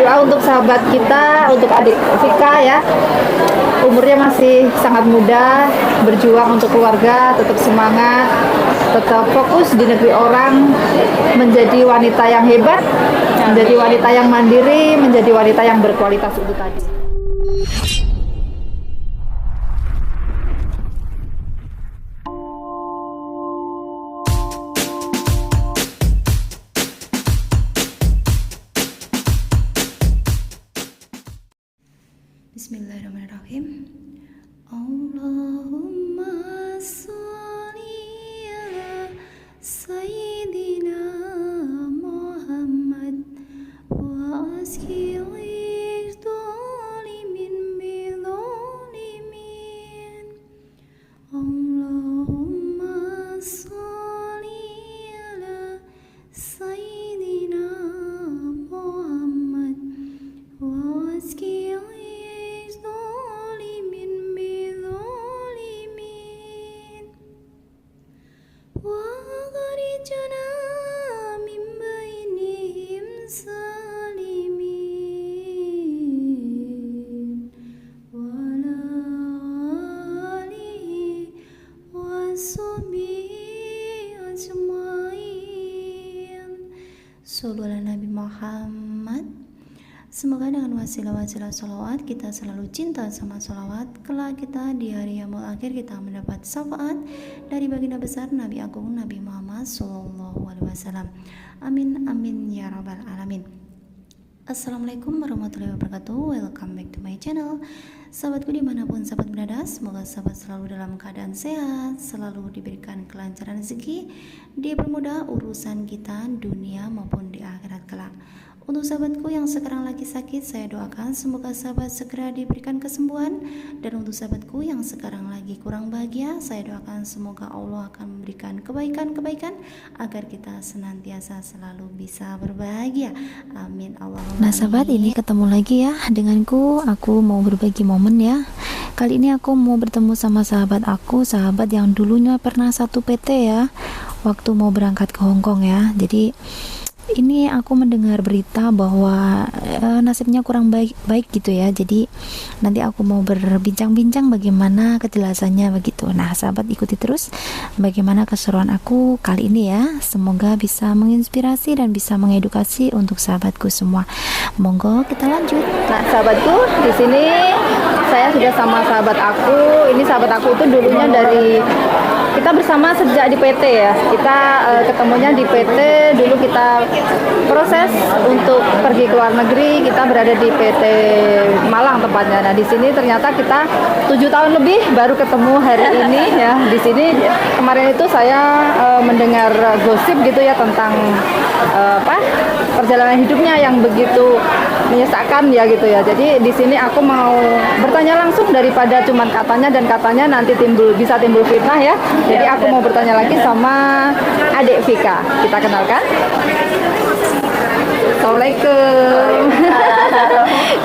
berdoa untuk sahabat kita, untuk adik Vika ya. Umurnya masih sangat muda, berjuang untuk keluarga, tetap semangat, tetap fokus di negeri orang, menjadi wanita yang hebat, menjadi wanita yang mandiri, menjadi wanita yang berkualitas itu tadi. Bismillahirrahmanirrahim. Allahumma sholli ala Sayyidina Muhammad wa aski zalimin bidzalimin. Allahumma sholli ala Sayyidina Muhammad wa aski Sallu ala Nabi Muhammad. Semoga dengan wasilah-wasilah sholawat kita selalu cinta sama sholawat. Kelak kita di hari yaumul akhir kita mendapat syafaat dari baginda besar Nabi Agung Nabi Muhammad Sallallahu Alaihi Wasallam. Amin amin ya rabbal alamin. Assalamualaikum warahmatullahi wabarakatuh. Welcome back to my channel. Sahabatku dimanapun sahabat berada, semoga sahabat selalu dalam keadaan sehat, selalu diberikan kelancaran rezeki, dipermudah urusan kita dunia maupun di akhirat kelak. Untuk sahabatku yang sekarang lagi sakit, saya doakan semoga sahabat segera diberikan kesembuhan. Dan untuk sahabatku yang sekarang lagi kurang bahagia, saya doakan semoga Allah akan memberikan kebaikan-kebaikan agar kita senantiasa selalu bisa berbahagia. Amin Allahumma. Nah sahabat, ini ketemu lagi ya denganku. Aku mau berbagi momen ya. Kali ini aku mau bertemu sama sahabat aku, sahabat yang dulunya pernah satu PT ya, waktu mau berangkat ke Hongkong ya. Jadi ini aku mendengar berita bahwa nasibnya kurang baik gitu ya. Jadi nanti aku mau berbincang-bincang bagaimana kejelasannya begitu. Nah sahabat, ikuti terus bagaimana keseruan aku kali ini ya. Semoga bisa menginspirasi dan bisa mengedukasi untuk sahabatku semua. Monggo kita lanjut. Nah sahabatku, di sini saya sudah sama sahabat aku. Ini sahabat aku itu dulunya dari, kita bersama sejak di PT ya. Kita ketemunya di PT, dulu kita proses untuk pergi ke luar negeri, kita berada di PT Malang tempatnya. Nah di sini ternyata kita 7 tahun lebih baru ketemu hari ini ya. Di sini kemarin itu saya mendengar gosip gitu ya tentang perjalanan hidupnya yang begitu menyesakkan ya gitu ya. Jadi di sini aku mau bertanya langsung daripada cuman katanya nanti bisa timbul fitnah ya. Jadi aku mau bertanya lagi sama adik Vika. Kita kenalkan. Assalamualaikum.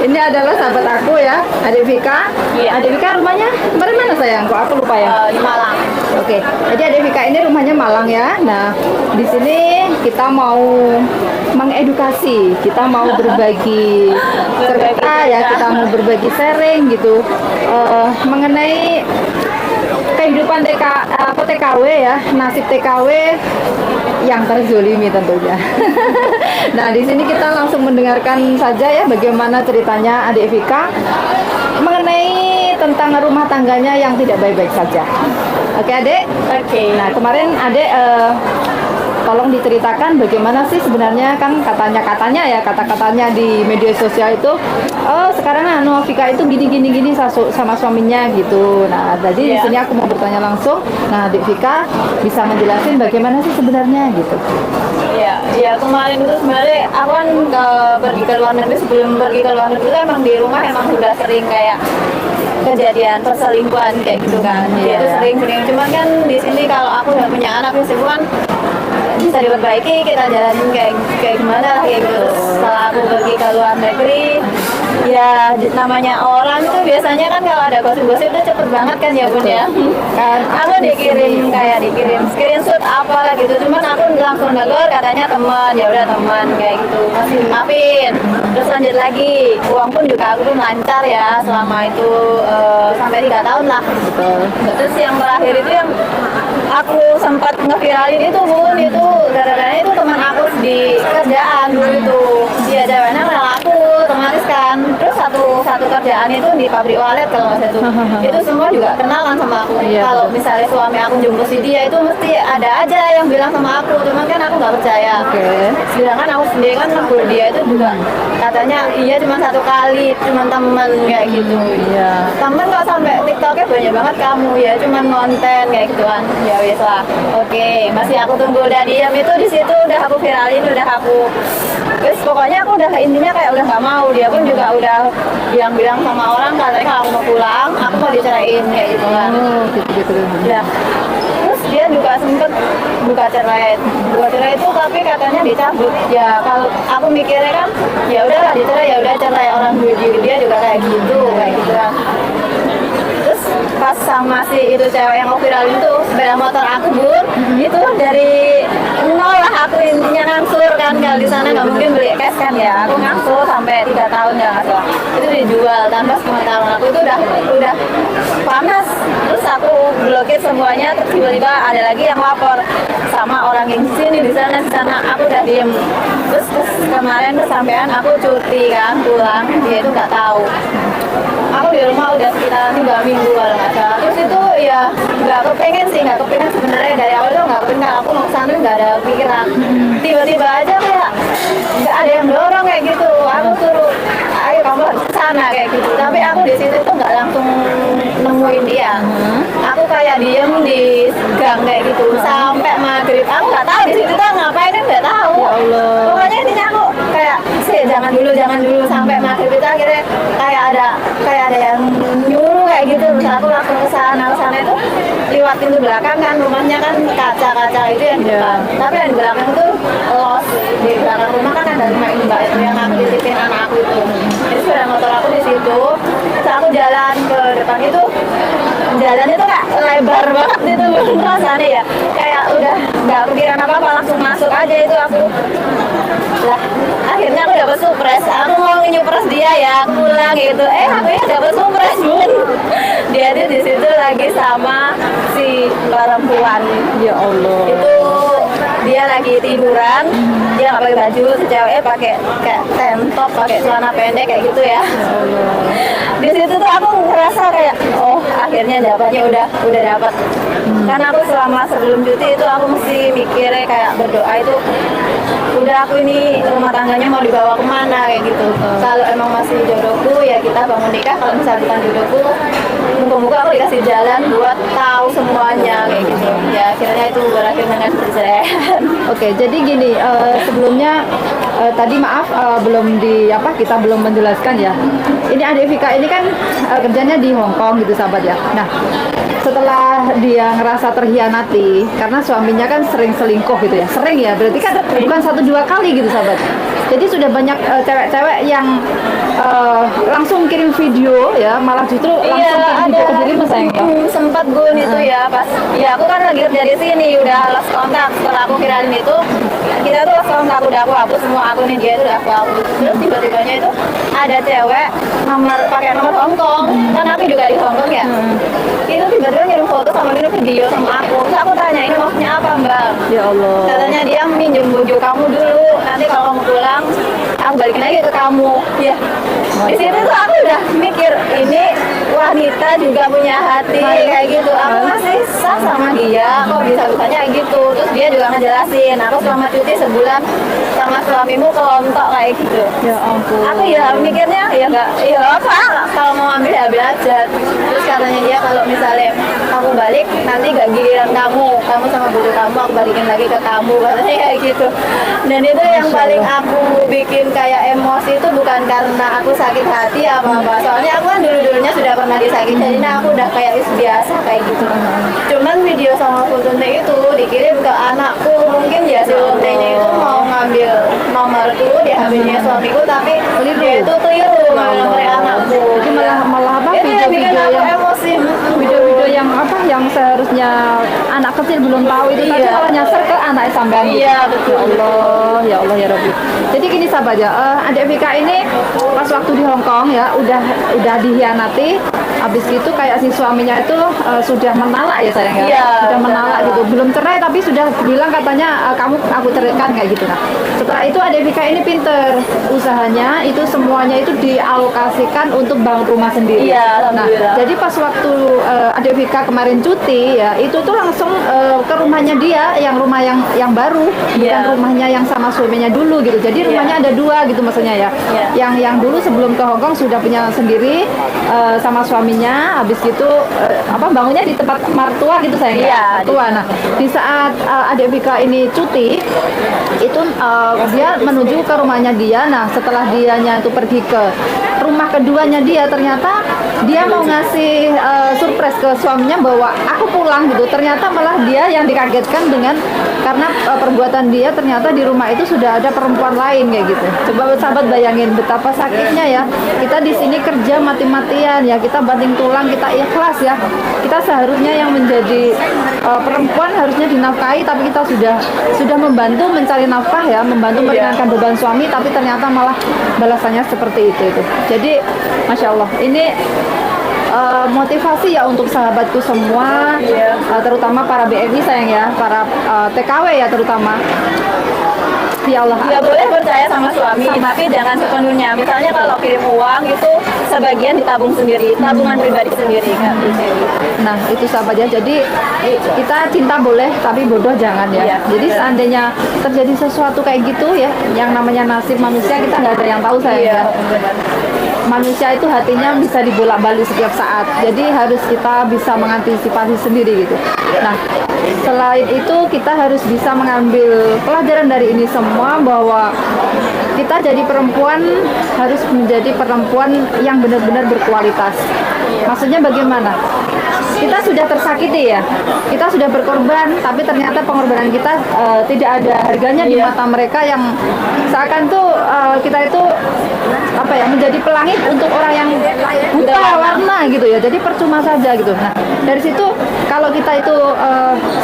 Ini adalah sahabat aku ya, adik Vika. Adik Vika rumahnya kemarin mana sayang? Kok aku lupa ya? Di Malang. Oke. Jadi adik Vika ini rumahnya Malang ya. Nah, di sini kita mau mengedukasi, kita mau berbagi cerita ya, kita mau berbagi sharing gitu mengenai kehidupan TKW ya, nasib TKW yang terzolimi tentunya. Nah di sini kita langsung mendengarkan saja ya bagaimana ceritanya adik Vika mengenai tentang rumah tangganya yang tidak baik-baik saja. Oke adik? Oke. Nah kemarin adik tolong diceritakan bagaimana sih sebenarnya, kan katanya ya, kata-katanya di media sosial itu, oh sekarang Vika itu gini sama suaminya gitu. Nah jadi di sini aku mau bertanya langsung. Nah adik Vika bisa menjelaskan bagaimana sih sebenarnya gitu. Ya kemarin itu sebenarnya aku kan pergi ke luar negeri, sebelum pergi ke luar negeri itu emang di rumah emang sudah sering kayak kejadian perselingkuhan kayak gitu kan. Itu sering, cuman kan di sini kalau aku udah punya anak kan bisa diperbaiki, kita jalanin kayak gimana lah kayak gitu. Setelah aku pergi ke luar negeri. Ya namanya orang tuh biasanya kan kalau ada gosip-gosip itu cepet banget kan ya Bun ya. Kan Aku dikirim screenshot apa gitu, cuman aku langsung negor katanya teman, ya udah teman kayak gitu, masih maafin. Terus lanjut lagi, uang pun juga aku pun lancar ya selama itu sampai 3 tahun lah. betul. Terus yang terakhir itu yang aku sempat ngeviralin itu Bun, itu gara-gara itu teman aku di kerjaan dulu itu dia ceweknya kenal aku otomatis kan. Terus satu kerjaan itu di pabrik walet kalau nggak salah itu semua juga kenalan sama aku. Iya, Kalau betul. misalnya suami aku jemput si dia itu mesti ada aja yang bilang sama aku, cuman kan aku nggak percaya. Oke. Sedangkan aku sendiri kan negur dia itu juga katanya iya cuma 1 kali, cuma temen kayak gitu. Iya. Temen kok sampai TikToknya banyak banget kamu ya, cuman konten kayak gituan. Ya wes lah. Oke, masih aku tunggu udah diam itu di situ udah aku viralin, udah aku terus pokoknya aku udah intinya kayak udah nggak mau. Dia pun juga udah bilang sama orang katanya kalau aku mau pulang aku mau diceraiin kayak gitu kan. Oh, gitu-gitu. Ya. Terus dia juga sempet buka cerai itu tapi katanya dicabut. Ya kalau aku mikirnya kan ya udahlah dicerai, ya udah cerai, orang dia juga kayak gitu kan. Terus pas sama si itu cewek yang aku viralin itu sepeda motor aku Bun, itu dari nol lah aku intinya ngangsur kan, kalau di sana nggak mungkin beli cash kan ya, aku ngangsur sampai 3 tahun ya nggak salah. Itu dijual tanpa sepengetahuan aku, itu udah panas. Terus aku blokir semuanya, terus tiba-tiba ada lagi yang lapor sama orang yang di sini di sana aku udah diem. Terus kemarin kesampean aku cuti kan pulang, dia itu nggak tahu. Aku di rumah udah sekitar 3 minggu kalau nggak salah. Terus itu ya nggak kepengen sebenarnya dari awal tuh nggak kepengen. Aku mau kesana nggak ada pikiran. Tiba-tiba aja kayak nggak ada yang dorong kayak gitu. Aku suruh, ayo kamu harus kesana kayak gitu. Tapi aku di situ tuh nggak langsung nemuin dia. Aku kayak diem di gang kayak gitu sampai maghrib. Aku nggak tahu di situ tuh ngapain kan nggak tahu. Ya Allah. Pokoknya intinya aku kayak sih jangan dulu sampai maghrib itu akhirnya kayak ada yang nyuruh kayak gitu. Terus aku langsung ke sana itu lewat pintu belakang kan, rumahnya kan kaca itu yang di depan. Tapi yang di belakang itu los, di belakang rumah kan ada rumah mbak itu yang aku titipin anak aku itu. Jadi sepeda motor aku di situ. Terus aku jalan ke depan itu, jalannya tuh kayak lebar banget itu rasanya ya. Kayak udah nggak pikiran apa-apa, langsung masuk aja itu aku. Lah, akhirnya aku dapet surprise. Aku mau nyupres dia ya, aku pulang gitu. Aku ya dapet surprise Bun. Dia tuh di situ lagi sama si perempuan. Ya Allah. Itu dia lagi tiduran, dia nggak pakai baju, si ceweknya pakai kayak tank top, pakai celana pendek kayak gitu ya. Di situ tuh aku ngerasa kayak oh akhirnya dapatnya udah dapat. Karena aku selama sebelum cuti itu aku mesti mikirnya kayak berdoa itu udah aku ini rumah tangganya mau dibawa kemana kayak gitu. Kalau emang masih jodohku ya kita bangun nikah, kalau misalnya bukan jodohku muka-muka aku dikasih jalan buat tahu semuanya kayak gitu. Ya akhirnya itu berakhir dengan perceraian. Oke, jadi gini, sebelumnya tadi maaf kita belum menjelaskan ya. Ini adik Vika ini kan kerjanya di Hong Kong gitu sahabat ya. Nah, setelah dia ngerasa terhianati karena suaminya kan sering selingkuh gitu ya. Sering ya, berarti kan bukan 1-2 kali gitu sahabat. Jadi sudah banyak cewek-cewek yang langsung kirim video ya, malah justru langsung kirim video ke dirimu sayang ya. Sempat Gun itu ya pas ya aku kan lagi kerja di sini udah lost kontak. Setelah aku viralin itu kita tuh lost kontak, udah aku hapus semua akunnya dia itu udah aku hapus. Terus tiba-tibanya itu ada cewek pakai nomor Hongkong, kan aku juga di Hongkong ya. Itu tiba-tiba ngirim foto sama ngirim video sama aku. Terus aku tanya ini maksudnya apa Mbak? Ya Allah. Katanya dia minjem baju kamu dulu, nanti kalau kamu pulang aku balikin lagi ke kamu. Ya di situ tuh aku udah mikir ini wanita juga punya hati kayak gitu. Aku masih sah sama dia, kok bisa-bisanya kayak gitu. Terus dia juga ngejelasin aku selama cuti sebulan sama suamimu kelontok kayak gitu. Ya ampun. Aku ya mikirnya ya nggak, ya apa kalau mau ambil ya ambil aja. Terus katanya dia kalau misalnya kamu balik nanti gak giliran kamu sama bulu kamu aku balikin lagi ke kamu katanya kayak gitu. Dan itu yang paling aku bikin kayak emosi itu bukan bukan karena aku sakit hati apa-apa, soalnya aku kan dulunya sudah pernah disakiti, jadi aku udah kayak biasa kayak gitu. Cuman video sama fotonya itu dikirim ke anakku, mungkin ya si fotonya itu mau ngambil nomorku di HP-nya suamiku, tapi dia itu keliru nomor anakku. Jadi malah apa Itu yang bikin video-video aku yang emosi. video-video yang apa yang seharusnya anak kecil belum tahu itu tapi Iya. malah nyasar ke anak sampean gitu. Iya, betul. Ya Allah ya Rabbi. Jadi gini sahabat ya, adik Vika ini pas waktu di Hong Kong ya udah dihianati. Habis itu kayak si suaminya itu sudah menalak ya sayang ya. Iya, Sudah menalak gitu. Belum cerai tapi sudah bilang katanya aku ceraikan kayak gitu. Nah, setelah itu adik Vika ini pinter. Usahanya itu semuanya itu dialokasikan untuk bangun rumah sendiri. Iya, Nah, alhamdulillah. jadi pas waktu adik Vika kemarin cuti ya, itu tuh langsung ke rumahnya dia, yang rumah yang baru, bukan Iya. rumahnya yang sama suaminya dulu gitu. Jadi rumahnya ada dua gitu maksudnya ya. Iya. Yang dulu sebelum ke Hong Kong sudah punya sendiri sama suaminya, habis gitu bangunnya di tempat mertua gitu sayang. Iya, Mertua. Nah, di saat adik Vika ini cuti, itu dia menuju ke rumahnya dia. Nah, setelah dianya itu pergi ke rumah keduanya dia, ternyata dia mau ngasih surprise ke suaminya bahwa aku pulang gitu. Ternyata malah dia yang dikagetkan dengan karena perbuatan dia ternyata di rumah itu sudah ada perempuan lain kayak gitu. Coba sahabat bayangin betapa sakitnya ya. Kita di sini kerja mati-matian ya, kita banting tulang, kita ikhlas ya. Kita seharusnya yang menjadi perempuan harusnya dinafkahi, tapi kita sudah membantu mencari nafkah ya, membantu meringankan beban suami, tapi ternyata malah balasannya seperti itu. Jadi Masya Allah, ini motivasi ya untuk sahabatku semua, terutama para BMI sayang ya, para TKW ya terutama. Ya Allah. Ya boleh percaya sama suami, tapi jangan sepenuhnya. Misalnya kalau kirim uang itu sebagian ditabung sendiri, tabungan pribadi sendiri kan. Nah itu sahabat ya, jadi kita cinta boleh tapi bodoh jangan ya. Iya, Jadi benar. seandainya terjadi sesuatu kayak gitu ya, yang namanya nasib manusia kita nggak ada yang tahu sayang ya. benar. Manusia itu hatinya bisa dibolak-balik setiap saat, jadi harus kita bisa mengantisipasi sendiri gitu. Nah, selain itu kita harus bisa mengambil pelajaran dari ini semua bahwa kita jadi perempuan harus menjadi perempuan yang benar-benar berkualitas. Maksudnya bagaimana? Kita sudah tersakiti ya, kita sudah berkorban, tapi ternyata pengorbanan kita tidak ada harganya di mata mereka yang seakan tuh kita itu menjadi pelangi untuk orang yang buta warna gitu ya. Jadi percuma saja gitu. Nah dari situ kalau kita itu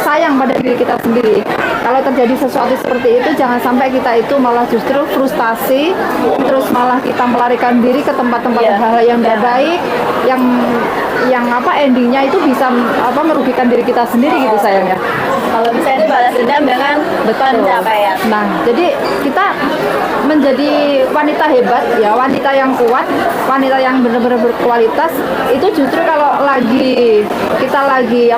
sayang pada diri kita sendiri, kalau terjadi sesuatu seperti itu jangan sampai kita itu malah justru frustasi, terus malah kita melarikan diri ke tempat-tempat hal yang tidak baik, yang endingnya itu bisa merugikan diri kita sendiri gitu sayang ya. Kalau bisa itu balas dendam dengan pencapaian. Nah, jadi kita menjadi wanita hebat ya, wanita yang kuat, wanita yang benar-benar berkualitas itu justru kalau kita lagi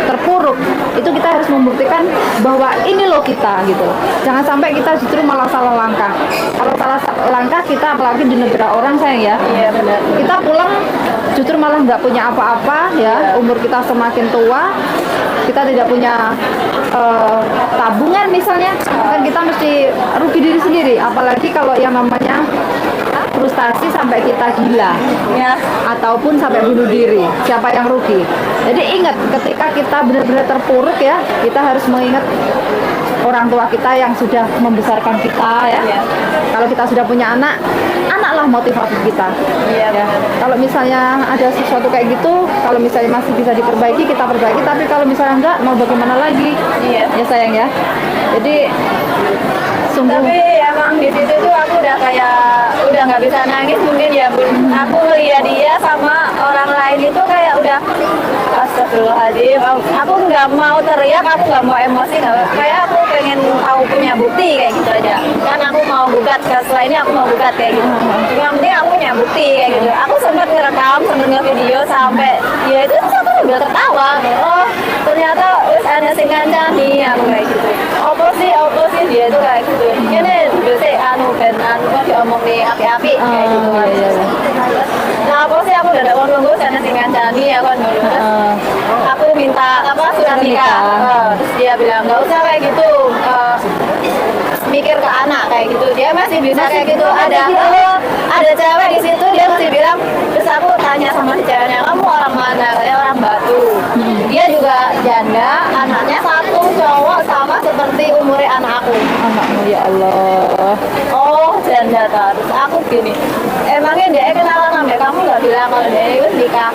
terpuruk, itu kita harus membuktikan bahwa ini loh kita gitu. Jangan sampai kita justru malah salah langkah. Kalau salah langkah kita apalagi di negara orang sayang ya. Iya benar. Kita pulang justru malah nggak punya apa-apa ya, umur kita semakin tua, kita tidak punya tabungan misalnya, kan kita mesti rugi diri sendiri, apalagi kalau yang namanya frustasi sampai kita gila Ya. ataupun sampai bunuh diri, siapa yang rugi? Jadi ingat ketika kita benar-benar terpuruk ya, kita harus mengingat orang tua kita yang sudah membesarkan kita ya. Kalau kita sudah punya anak, anaklah motivasi kita. Iya, Ya. Kalau misalnya ada sesuatu kayak gitu, kalau misalnya masih bisa diperbaiki, kita perbaiki. Tapi kalau misalnya enggak, mau bagaimana lagi? Iya. Ya sayang ya. Jadi sungguh. Tapi emang di situ tuh aku udah nggak bisa nangis mungkin ya Bun. Aku ngeliat dia sama orang lain itu kayak udah astagfirullahaladzim. Aku nggak mau teriak, aku nggak mau emosi, kayak aku pengen tahu punya bukti kayak gitu aja. Kan aku mau gugat setelah ini aku mau gugat kayak gitu. Yang penting aku punya bukti kayak gitu. Aku sempat ngerekam, sempat nge-video sampai dia itu terus aku udah tertawa. Oh ternyata ada sing kancani aku kayak gitu. Apa sih dia itu kayak gitu. Ini biasanya ben kok diomong nih api-api kayak gitu kan. Nah apa sih aku udah dapat nunggu sana sing kancani aku kan dulu. Aku minta surat nikah. Terus dia bilang nggak usah kayak gitu. mikir ke anak kayak gitu. Dia masih bisa kayak gitu. Ada cewek di situ dia masih bilang, terus aku tanya sama si ceweknya, kamu orang mana? Katanya orang Batu. Dia juga janda, anaknya satu cowok sama seperti umurnya anak aku. Anakmu ya Allah. Oh, janda terus aku gini. Emangnya dia kenalan sama kamu nggak bilang kalau dia itu nikah?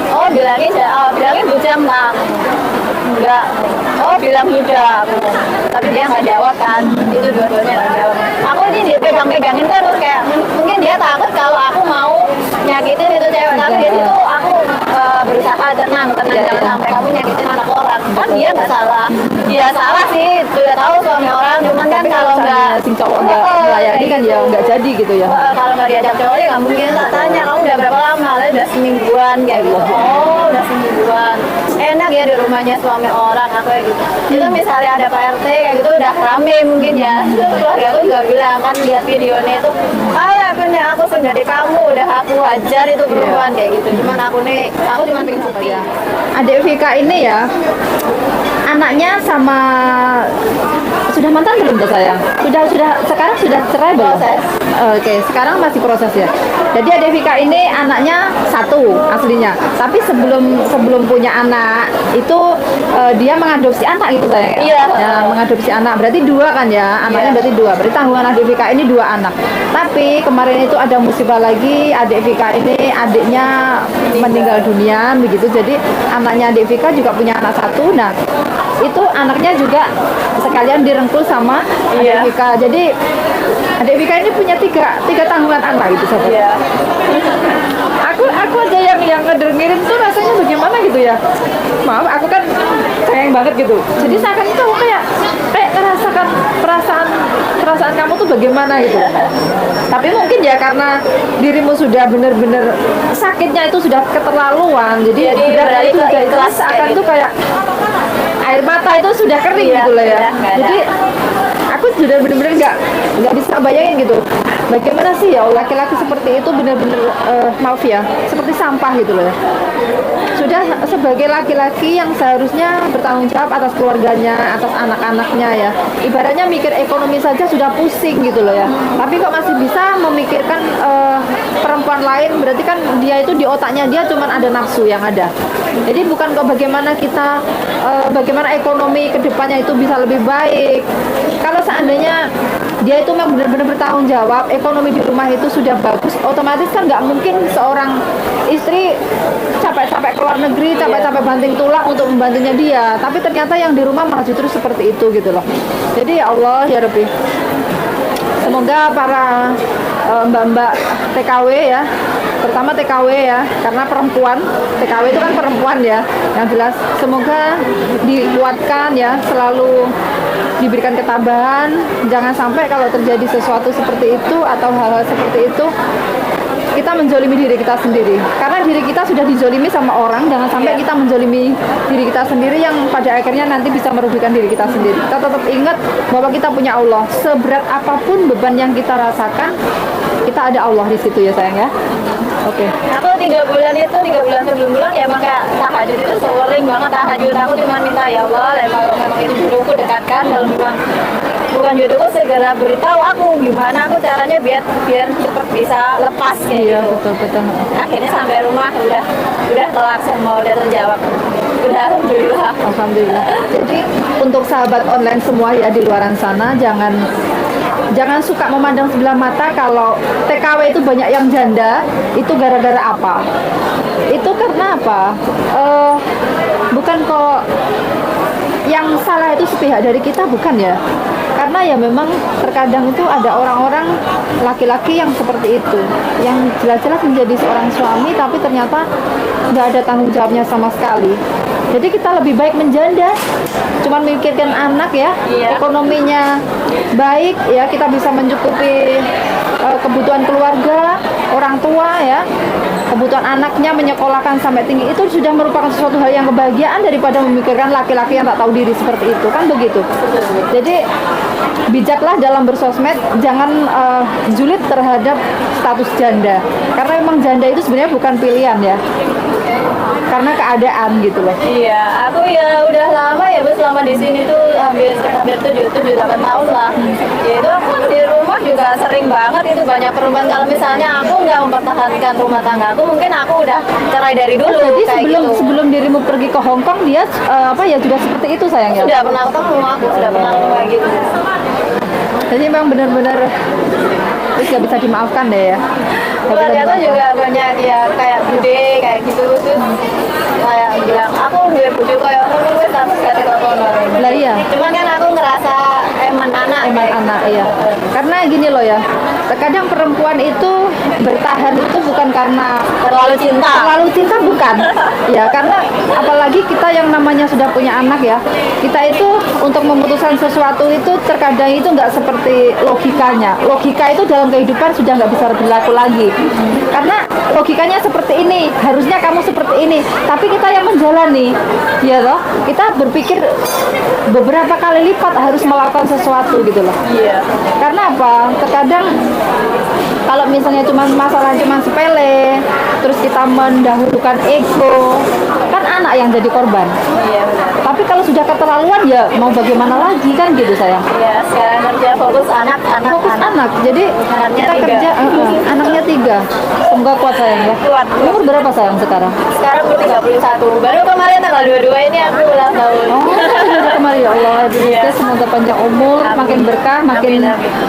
Oh, bilangnya bujang bang. Enggak. Oh, bilang muda. Tapi dia nggak jawab kan. Itu dua-duanya nggak jawab. Aku ini dipegang-pegangin terus kayak mungkin dia takut kalau aku mau nyakitin itu cewek. Tapi di situ aku berusaha tenang jangan sampai kamu nyakitin anak orang. Kan dia nggak salah. Dia salah sih. Sudah tahu suami orang. Cuman kan kalau nggak sing cowok nggak melayani kan ya nggak jadi gitu ya. Kalau nggak diajak cowok ya nggak mungkin. Tak tanya kamu udah berapa lama? Udah semingguan kayak gitu. Oh, udah semingguan. Enak ya di rumahnya suami orang aku kayak gitu. Itu misalnya ada Pak RT kayak gitu udah rame mungkin ya. Keluarga aku juga bilang kan lihat videonya itu, ya punya aku sudah di kamu udah aku ajar itu perempuan kayak gitu. Cuman aku cuma pengen bukti. Adik Vika ini ya anaknya sama sudah mantan belum tuh sayang? Sekarang sudah cerai belum? Proses. Oke, sekarang masih proses ya. Jadi adik Vika ini anaknya satu aslinya, tapi sebelum punya anak itu dia mengadopsi anak gitu sayang. Iya. Ya, mengadopsi anak berarti dua kan ya, anaknya berarti dua. Berarti tanggungan adik Vika ini dua anak. Tapi kemarin itu ada musibah lagi, adik Vika ini adiknya meninggal dunia begitu. Jadi anaknya adik Vika juga punya anak satu. Nah, itu anaknya juga sekalian direngkul sama adik Vika. Jadi adik Vika ini punya tiga tanggungan anak gitu sahabat. Iya. Aku aja yang ngedengerin tuh rasanya bagaimana gitu ya. Maaf, aku kan sayang banget gitu. Jadi seakan itu aku kayak ngerasakan perasaan kamu tuh bagaimana gitu. Tapi mungkin ya karena dirimu sudah benar-benar sakitnya itu sudah keterlaluan. Jadi udah itu sudah ikhlas seakan tuh kayak air mata itu sudah kering gitu lah ya. Jadi aku sudah benar-benar nggak bisa bayangin gitu. Bagaimana sih ya laki-laki seperti itu benar-benar maaf ya seperti sampah gitu loh ya. Sudah sebagai laki-laki yang seharusnya bertanggung jawab atas keluarganya, atas anak-anaknya ya. Ibaratnya mikir ekonomi saja sudah pusing gitu loh ya. Tapi kok masih bisa memikirkan perempuan lain, berarti kan dia itu di otaknya dia cuman ada nafsu yang ada. Jadi bukan kok bagaimana kita bagaimana ekonomi kedepannya itu bisa lebih baik. Kalau seandainya dia itu memang benar-benar bertanggung jawab, ekonomi di rumah itu sudah bagus, otomatis kan nggak mungkin seorang istri capek-capek keluar negeri, capek-capek banting tulang untuk membantunya dia. Tapi ternyata yang di rumah malah justru seperti itu gitu loh. Jadi ya Allah ya Rabbi, semoga para mbak-mbak TKW ya, pertama TKW ya, karena perempuan, TKW itu kan perempuan ya, yang jelas semoga dikuatkan ya, selalu diberikan ketabahan, jangan sampai kalau terjadi sesuatu seperti itu atau hal-hal seperti itu kita menzolimi diri kita sendiri, karena diri kita sudah dizolimi sama orang, jangan sampai kita menzolimi diri kita sendiri yang pada akhirnya nanti bisa merugikan diri kita sendiri. Kita tetap ingat bahwa kita punya Allah, seberat apapun beban yang kita rasakan, kita ada Allah di situ ya sayang ya. Oke. Aku 3 bulan sebelum bulan ya maka tahajud itu sering banget tahajud. Aku cuma minta ya Allah, kalau memang itu jodohku dekatkan, kalau memang bukan jodohku segera beritahu aku gimana aku caranya biar cepat bisa lepas kayak Iya gitu. betul. Akhirnya sampai rumah udah kelar semua, udah terjawab. Udah alhamdulillah. Jadi untuk sahabat online semua ya di luaran sana, jangan suka memandang sebelah mata kalau TKW itu banyak yang janda. Itu gara-gara apa? Itu karena apa? Bukan kok yang salah itu sepihak dari kita, bukan ya? Karena ya memang terkadang itu ada orang-orang laki-laki yang seperti itu, yang jelas-jelas menjadi seorang suami tapi ternyata nggak ada tanggung jawabnya sama sekali. Jadi kita lebih baik menjanda, cuman memikirkan anak ya, ekonominya baik ya, kita bisa mencukupi kebutuhan keluarga, orang tua ya, kebutuhan anaknya menyekolahkan sampai tinggi, itu sudah merupakan sesuatu hal yang kebahagiaan daripada memikirkan laki-laki yang tak tahu diri seperti itu, kan begitu. Jadi bijaklah dalam bersosmed, jangan julid terhadap status janda, karena memang janda itu sebenarnya bukan pilihan ya. karena keadaan gitu loh. Iya, aku ya udah lama ya Bu, selama di sini tuh hampir 7-8 tahun lah. Ya itu aku di rumah juga sering banget itu banyak perubahan. Kalau misalnya aku nggak mempertahankan rumah tangga aku, mungkin aku udah cerai dari dulu. Jadi kayak gitu. sebelum dirimu pergi ke Hong Kong dia ya juga seperti itu sayang ya. Sudah pernah ketemu, aku sudah pernah ketemu kayak gitu. Jadi memang benar-benar terus gak bisa dimaafkan deh ya. Keluarga tuh juga banyak ya kayak bude kayak gitu, terus kayak bilang aku udah bujuk kayak aku gue status kata kono. Lah iya. Cuman kan aku ngerasa eman anak Iya. Karena gini loh ya. Terkadang perempuan itu bertahan itu bukan karena terlalu cinta. Terlalu cinta bukan. Ya, karena apalagi kita yang namanya sudah punya anak ya. Kita itu untuk memutuskan sesuatu itu terkadang itu nggak seperti logikanya. Logika itu dalam kehidupan sudah nggak bisa berlaku lagi. Karena logikanya seperti ini, harusnya kamu seperti ini. Tapi kita yang menjalani, ya toh, kita berpikir beberapa kali lipat harus melakukan sesuatu gitu loh. Iya. Karena apa? Terkadang kalau misalnya masalah cuma sepele, terus kita mendahulukan ego, kan anak yang jadi korban. Iya benar. Tapi kalau sudah keterlaluan ya mau bagaimana lagi kan gitu sayang. Iya, sekarang kerja fokus anak. Fokus anak. Jadi Anaknya kita 3. kerja anaknya 3. Semoga kuat sayang ya. Kuat. Umur berapa sayang sekarang? Sekarang umur 31. Baru kemarin tanggal 22 ini aku ulang tahun. Oh, sudah kemarin ya Allah. Jadi semoga panjang umur, makin berkah, makin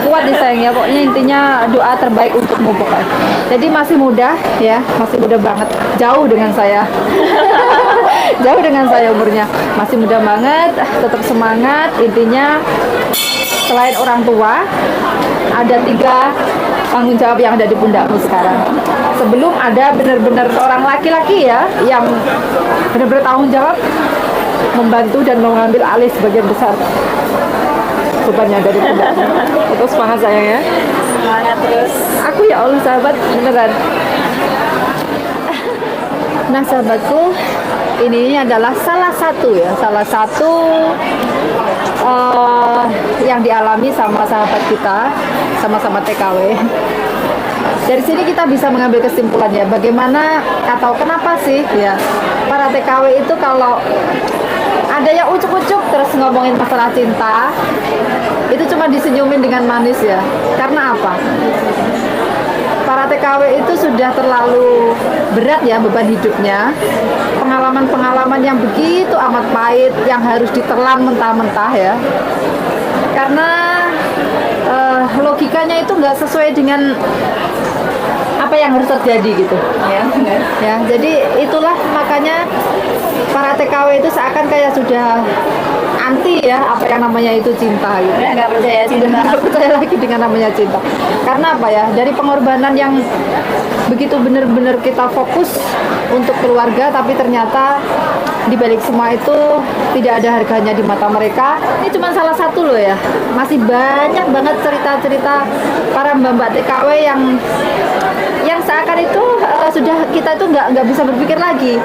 kuat di sayang ya. Pokoknya intinya doa terbaik untukmu pokoknya. Jadi masih muda ya, masih muda banget. Jauh dengan saya. Jauh dengan saya umurnya. Masih muda banget, tetap semangat. Intinya selain orang tua, ada 3 tanggung jawab yang ada di pundakmu sekarang. Sebelum ada benar-benar orang laki-laki ya, yang benar-benar tanggung jawab membantu dan mengambil alih sebagian besar bebannya dari pundakmu. Itu semangat sayang ya. Semangat terus. Aku ya Allah sahabat beneran. Nah sahabatku, ini adalah salah satu yang dialami sama sahabat kita, sama-sama TKW. Dari sini kita bisa mengambil kesimpulannya bagaimana atau kenapa sih ya para TKW itu kalau ada yang ucuk-ucuk terus ngomongin masalah cinta itu cuma disenyumin dengan manis ya. Karena apa? Para TKW itu sudah terlalu berat ya beban hidupnya, pengalaman-pengalaman yang begitu amat pahit yang harus ditelan mentah-mentah ya, karena logikanya itu nggak sesuai dengan apa yang harus terjadi gitu ya. Jadi itulah makanya para TKW itu seakan kayak sudah anti ya apa yang namanya itu cinta gitu. Nggak percaya cinta. Nggak percaya lagi dengan namanya cinta. Karena apa ya? Dari pengorbanan yang begitu benar-benar kita fokus untuk keluarga, tapi ternyata di balik semua itu tidak ada harganya di mata mereka. Ini cuma salah satu loh ya. Masih banyak banget cerita-cerita para mbak-mbak TKW yang seakan itu sudah kita itu nggak bisa berpikir lagi.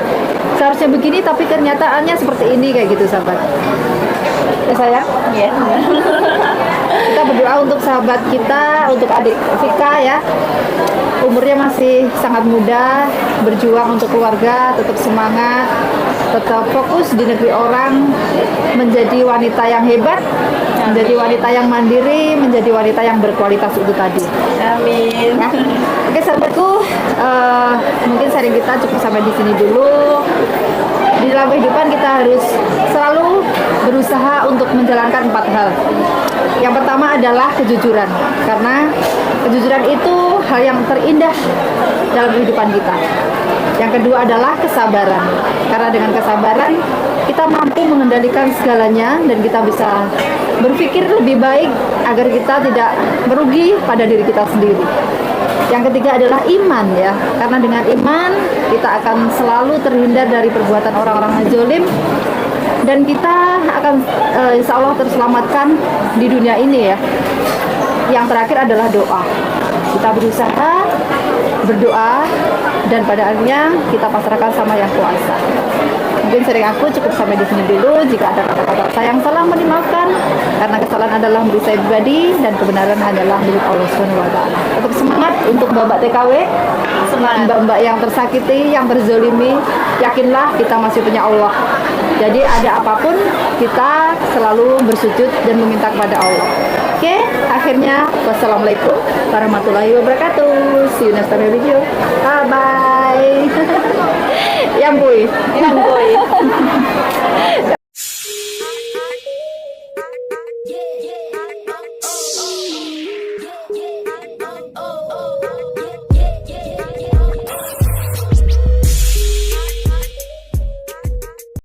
Seharusnya begini, tapi kenyataannya seperti ini kayak gitu sahabat. Ya sayang. Iya. Kita berdoa untuk sahabat kita, untuk adik Vika ya. Umurnya masih sangat muda, berjuang untuk keluarga, tetap semangat, tetap fokus di negeri orang, menjadi wanita yang hebat, menjadi wanita yang mandiri, menjadi wanita yang berkualitas itu tadi. Amin. Ya. Oke sahabatku, mungkin sharing kita cukup sampai di sini dulu. Di dalam kehidupan kita harus selalu berusaha untuk menjalankan 4 hal. Yang pertama adalah kejujuran, karena kejujuran itu hal yang terindah dalam kehidupan kita. Yang kedua adalah kesabaran, karena dengan kesabaran kita mampu mengendalikan segalanya dan kita bisa berpikir lebih baik agar kita tidak merugi pada diri kita sendiri. Yang ketiga adalah iman ya, karena dengan iman kita akan selalu terhindar dari perbuatan orang-orang zalim dan kita akan insya Allah terselamatkan di dunia ini ya. Yang terakhir adalah doa. Kita berusaha berdoa, dan pada akhirnya kita pasrahkan sama Yang Kuasa. Mungkin sharing aku cukup sampai di sini dulu. Jika ada kata-kata saya yang salah, mohon dimaafkan, karena kesalahan adalah milik saya pribadi dan kebenaran adalah milik Allah Subhanahu wa taala. Tetap semangat untuk Mbak TKW, Mbak-mbak yang tersakiti, yang terzolimi, yakinlah kita masih punya Allah. Jadi ada apapun kita selalu bersujud dan meminta kepada Allah. Oke, akhirnya wassalamualaikum warahmatullahi wabarakatuh. See you next time video. Bye bye. Yang boy.